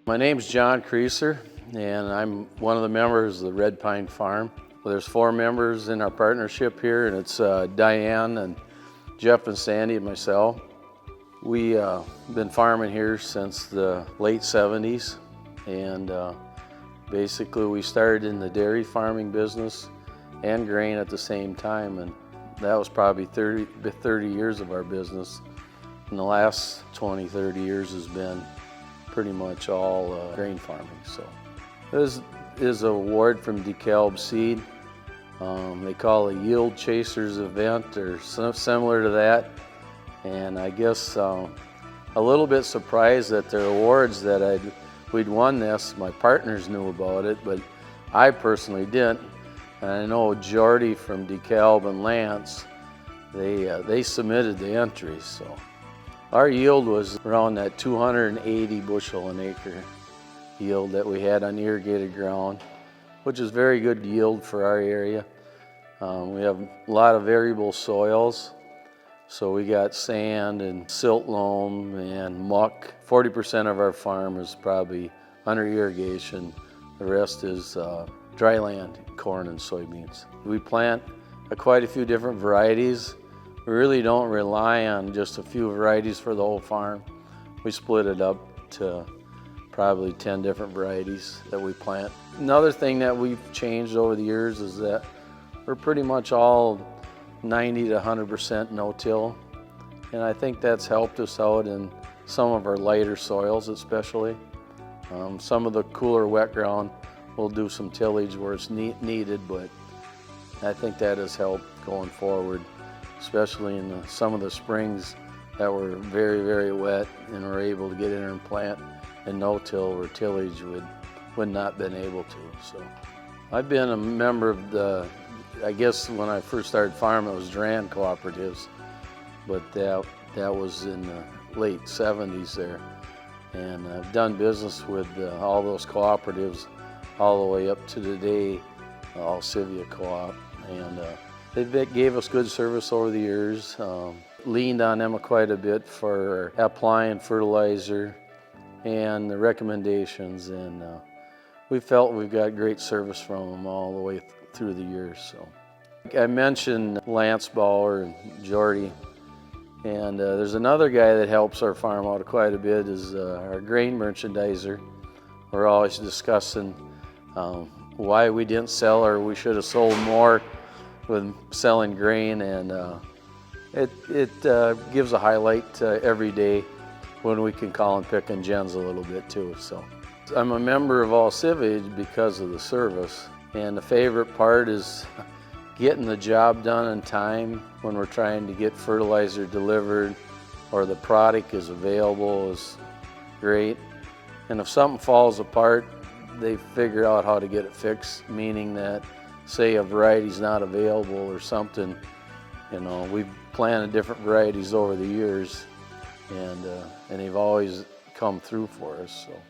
My name's John Creaser, and I'm one of the members of the Red Pine Farm. Well, there's 4 members in our partnership here, and it's Diane and Jeff and Sandy and myself. We've been farming here since the late 70s, and basically we started in the dairy farming business and grain at the same time, and that was probably 30 years of our business. And the last 20-30 years has been pretty much all grain farming. So this is an award from DeKalb Seed. They call it a Yield Chasers event or similar to that. And I guess a little bit surprised that their awards that we'd won this. My partners knew about it, but I personally didn't. And I know Jordy from DeKalb and Lance, they submitted the entries. So our yield was around that 280 bushel an acre yield that we had on irrigated ground, which is very good yield for our area. We have a lot of variable soils, so we got sand and silt loam and muck. 40% of our farm is probably under irrigation. The rest is dry land, corn and soybeans. We plant quite a few different varieties. We really don't rely on just a few varieties for the whole farm. We split it up to probably 10 different varieties that we plant. Another thing that we've changed over the years is that we're pretty much all 90 to 100% no-till. And I think that's helped us out in some of our lighter soils especially. Some of the cooler wet ground, we'll do some tillage where it's needed, but I think that has helped going forward, especially in some of the springs that were very, very wet and we're able to get in there and plant and no-till where tillage would not been able to. So I've been a member of I guess when I first started farming it was Duran Cooperatives, but that was in the late 70s there. And I've done business with all those cooperatives all the way up to today, Alcivia Co-op. And they gave us good service over the years. Leaned on them quite a bit for applying fertilizer and the recommendations, and we felt we've got great service from them all the way through the years. So I mentioned Lance Bauer and Jordy, and there's another guy that helps our farm out quite a bit is our grain merchandiser. We're always discussing why we didn't sell or we should have sold more with selling grain, and it gives a highlight every day when we can call and pick on gens a little bit too. So I'm a member of Alcivia because of the service, and the favorite part is getting the job done in time when we're trying to get fertilizer delivered or the product is available is great. And if something falls apart, they figure out how to get it fixed, meaning that say a variety's not available or something, we've planted different varieties over the years, and they've always come through for us. So.